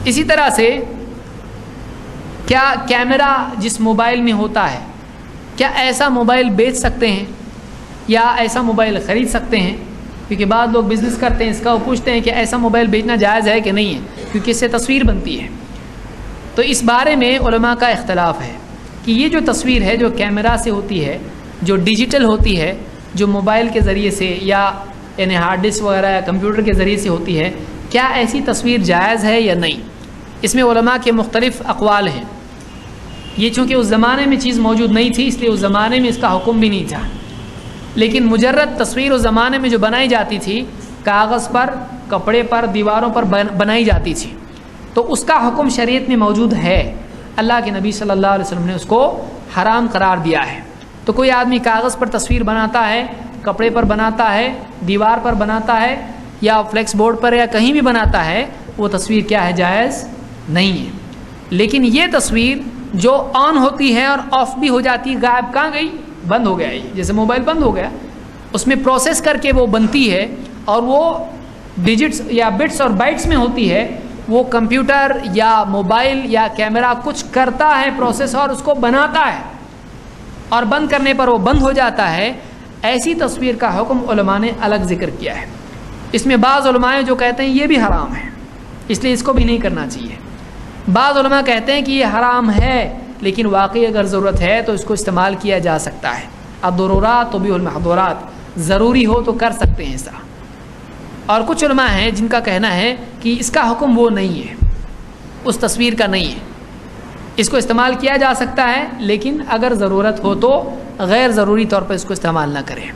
اسی طرح سے کیا کیمرہ جس موبائل میں ہوتا ہے، کیا ایسا موبائل بیچ سکتے ہیں یا ایسا موبائل خرید سکتے ہیں؟ کیونکہ بعض لوگ بزنس کرتے ہیں اس کا، وہ پوچھتے ہیں کہ ایسا موبائل بیچنا جائز ہے کہ نہیں ہے، کیونکہ اس سے تصویر بنتی ہے۔ تو اس بارے میں علماء کا اختلاف ہے کہ یہ جو تصویر ہے جو کیمرہ سے ہوتی ہے، جو ڈیجیٹل ہوتی ہے، جو موبائل کے ذریعے سے یا یعنی ہارڈ ڈسک وغیرہ یا کمپیوٹر کے ذریعے سے ہوتی ہے، کیا ایسی تصویر جائز ہے یا نہیں؟ اس میں علماء کے مختلف اقوال ہیں۔ یہ چونکہ اس زمانے میں چیز موجود نہیں تھی، اس لیے اس زمانے میں اس کا حکم بھی نہیں تھا، لیکن مجرد تصویر اس زمانے میں جو بنائی جاتی تھی، کاغذ پر، کپڑے پر، دیواروں پر بنائی جاتی تھی، تو اس کا حکم شریعت میں موجود ہے۔ اللہ کے نبی صلی اللہ علیہ وسلم نے اس کو حرام قرار دیا ہے۔ تو کوئی آدمی کاغذ پر تصویر بناتا ہے، کپڑے پر بناتا ہے، دیوار پر بناتا ہے، یا فلیکس بورڈ پر یا کہیں بھی بناتا ہے، وہ تصویر کیا ہے؟ جائز نہیں ہے۔ لیکن یہ تصویر جو آن ہوتی ہے اور آف بھی ہو جاتی ہے، غائب کہاں گئی؟ بند ہو گیا، جیسے موبائل بند ہو گیا، اس میں پروسیس کر کے وہ بنتی ہے، اور وہ ڈیجٹس یا بٹس اور بائٹس میں ہوتی ہے، وہ کمپیوٹر یا موبائل یا کیمرہ کچھ کرتا ہے پروسیس اور اس کو بناتا ہے، اور بند کرنے پر وہ بند ہو جاتا ہے۔ ایسی تصویر کا حکم علماء نے الگ ذکر کیا ہے۔ اس میں بعض علماء جو کہتے ہیں یہ بھی حرام ہے، اس لیے اس کو بھی نہیں کرنا چاہیے۔ بعض علماء کہتے ہیں کہ یہ حرام ہے، لیکن واقعی اگر ضرورت ہے تو اس کو استعمال کیا جا سکتا ہے۔ الضرورات تبیح المحظورات، ضروری ہو تو کر سکتے ہیں ایسا۔ اور کچھ علماء ہیں جن کا کہنا ہے کہ اس کا حکم وہ نہیں ہے، اس تصویر کا نہیں ہے، اس کو استعمال کیا جا سکتا ہے، لیکن اگر ضرورت ہو تو غیر ضروری طور پر اس کو استعمال نہ کریں۔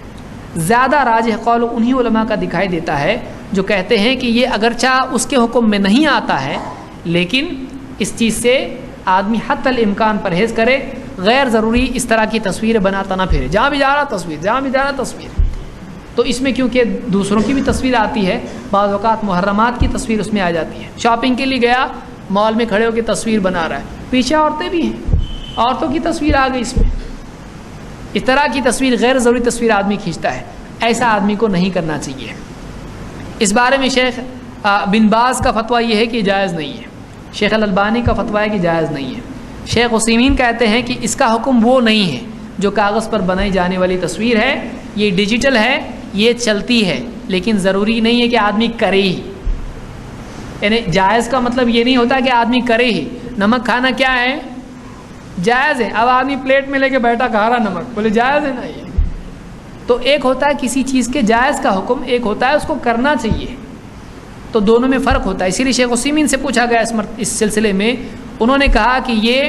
زیادہ راجح قول انہی علماء کا دکھائی دیتا ہے جو کہتے ہیں کہ یہ اگرچہ اس کے حکم میں نہیں آتا ہے، لیکن اس چیز سے آدمی حتی الامکان پرہیز کرے، غیر ضروری اس طرح کی تصویر بناتا نہ پھرے، جہاں بھی جا رہا تصویر، جہاں بھی جا رہا تصویر۔ تو اس میں کیونکہ دوسروں کی بھی تصویر آتی ہے، بعض اوقات محرمات کی تصویر اس میں آ جاتی ہے۔ شاپنگ کے لیے گیا، مال میں کھڑے ہو کے تصویر بنا رہا ہے، پیچھے عورتیں بھی ہیں، عورتوں کی تصویر آ گئی اس میں۔ اس طرح کی تصویر، غیر ضروری تصویر آدمی کھینچتا ہے، ایسا آدمی کو نہیں کرنا چاہیے۔ اس بارے میں شیخ بن باز کا فتویٰ یہ ہے کہ جائز نہیں ہے، شیخ الالبانی کا فتویٰ ہے کہ جائز نہیں ہے، شیخ عثیمین کہتے ہیں کہ اس کا حکم وہ نہیں ہے جو کاغذ پر بنائی جانے والی تصویر ہے، یہ ڈیجیٹل ہے، یہ چلتی ہے، لیکن ضروری نہیں ہے کہ آدمی کرے ہی۔ یعنی جائز کا مطلب یہ نہیں ہوتا کہ آدمی کرے ہی۔ نمک کھانا کیا ہے؟ جائز ہے۔ اب آدمی پلیٹ میں لے کے بیٹھا کھا رہا نمک، بولے جائز ہے نا یہ؟ تو ایک ہوتا ہے کسی چیز کے جائز کا حکم، ایک ہوتا ہے اس کو کرنا چاہیے، تو دونوں میں فرق ہوتا ہے۔ اسی لیے شیخ عثیمین سے پوچھا گیا اس سلسلے میں، انہوں نے کہا کہ یہ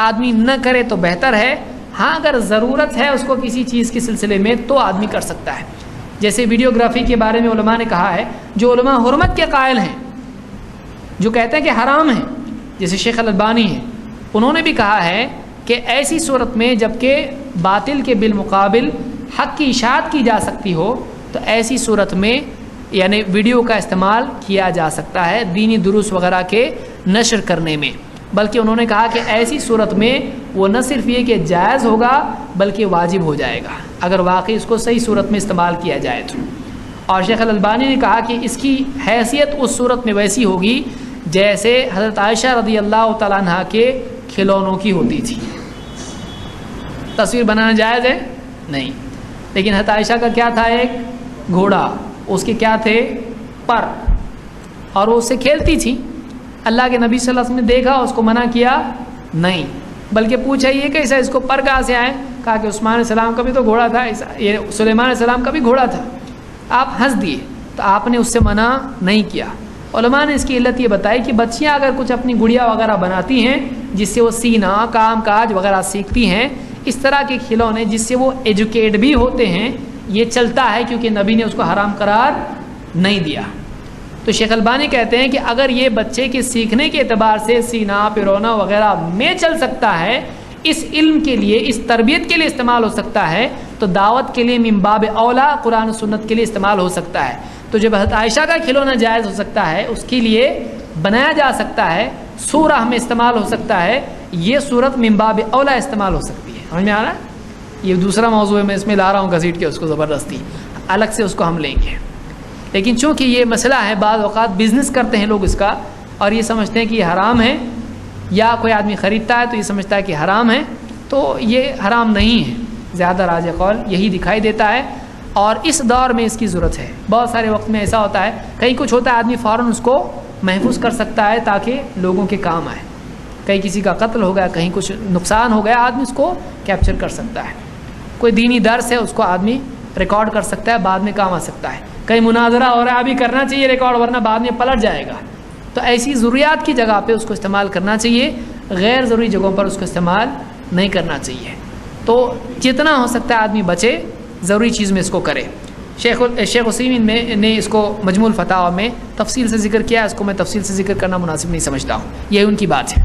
آدمی نہ کرے تو بہتر ہے، ہاں اگر ضرورت ہے اس کو کسی چیز کے سلسلے میں تو آدمی کر سکتا ہے۔ جیسے ویڈیوگرافی کے بارے میں علماء نے کہا ہے، جو علماء حرمت کے قائل ہیں، جو کہتے ہیں کہ حرام ہے، جیسے شیخ الالبانی ہیں، انہوں نے بھی کہا ہے کہ ایسی صورت میں جبکہ باطل کے بالمقابل حق کی اشاعت کی جا سکتی ہو، تو ایسی صورت میں یعنی ویڈیو کا استعمال کیا جا سکتا ہے دینی دروس وغیرہ کے نشر کرنے میں۔ بلکہ انہوں نے کہا کہ ایسی صورت میں وہ نہ صرف یہ کہ جائز ہوگا بلکہ واجب ہو جائے گا اگر واقعی اس کو صحیح صورت میں استعمال کیا جائے تو۔ اور شیخ الالبانی نے کہا کہ اس کی حیثیت اس صورت میں ویسی ہوگی جیسے حضرت عائشہ رضی اللہ تعالیٰ عنہ کے کھلونوں کی ہوتی تھی۔ تصویر بنانا جائز ہے؟ نہیں، لیکن حضرت عائشہ کا کیا تھا؟ ایک گھوڑا، اس کے کیا تھے؟ پر، اور وہ اس سے کھیلتی تھی۔ اللہ کے نبی صلی اللہ علیہ وسلم نے دیکھا، اس کو منع کیا نہیں، بلکہ پوچھا یہ کیسا، اس کو پر کہاں سے آئے؟ کہا کہ عثمان علیہ السلام کا بھی تو گھوڑا تھا، یہ سلیمان علیہ السلام کا بھی گھوڑا تھا۔ آپ ہنس دیے تو آپ نے اس سے منع نہیں کیا۔ علماء نے اس کی علت یہ بتائی کہ بچیاں اگر کچھ اپنی گڑیا وغیرہ بناتی ہیں جس سے وہ سینا، کام کاج وغیرہ سیکھتی ہیں، اس طرح کے کھلونے جس سے وہ ایجوکیٹ بھی ہوتے ہیں، یہ چلتا ہے کیونکہ نبی نے اس کو حرام قرار نہیں دیا۔ تو شیخ البانی کہتے ہیں کہ اگر یہ بچے کے سیکھنے کے اعتبار سے سینا، پیرونا وغیرہ میں چل سکتا ہے، اس علم کے لیے، اس تربیت کے لیے استعمال ہو سکتا ہے، تو دعوت کے لیے من باب اولا قرآن و سنت کے لیے استعمال ہو سکتا ہے۔ تو جب حضرت عائشہ کا کھلونا جائز ہو سکتا ہے، اس کے لیے بنایا جا سکتا ہے، سورہ میں استعمال ہو سکتا ہے، یہ صورت من باب اولا استعمال ہو سکتی ہے۔ سمجھ میں آ رہا ہے؟ یہ دوسرا موضوع ہے، میں اس میں لا رہا ہوں گھسیٹ کے اس کو زبردستی، الگ سے اس کو ہم لیں گے۔ لیکن چونکہ یہ مسئلہ ہے، بعض اوقات بزنس کرتے ہیں لوگ اس کا، اور یہ سمجھتے ہیں کہ یہ حرام ہے، یا کوئی آدمی خریدتا ہے تو یہ سمجھتا ہے کہ حرام ہے، تو یہ حرام نہیں ہے، زیادہ راجح قول یہی دکھائی دیتا ہے۔ اور اس دور میں اس کی ضرورت ہے، بہت سارے وقت میں ایسا ہوتا ہے، کہیں کچھ ہوتا ہے آدمی فوراً اس کو محفوظ کر سکتا ہے تاکہ لوگوں کے کام آئے، کہیں کسی کا قتل ہو گیا، کہیں کچھ نقصان ہو گیا، آدمی اس کو کیپچر کر سکتا ہے، کوئی دینی درس ہے اس کو آدمی ریکارڈ کر سکتا ہے، بعد میں کام آ سکتا ہے، کہیں مناظرہ ہو رہا ہے ابھی کرنا چاہیے ریکارڈ ورنہ بعد میں پلٹ جائے گا، تو ایسی ضروریات کی جگہ پہ اس کو استعمال کرنا چاہیے، غیر ضروری جگہوں پر اس کو استعمال نہیں کرنا چاہیے۔ تو جتنا ہو سکتا ہے آدمی بچے، ضروری چیز میں اس کو کرے۔ شیخ عثیمین نے اس کو مجموع الفتاوی میں تفصیل سے ذکر کیا، اس کو میں تفصیل سے ذکر کرنا مناسب نہیں سمجھتا ہوں، یہ ان کی بات ہے۔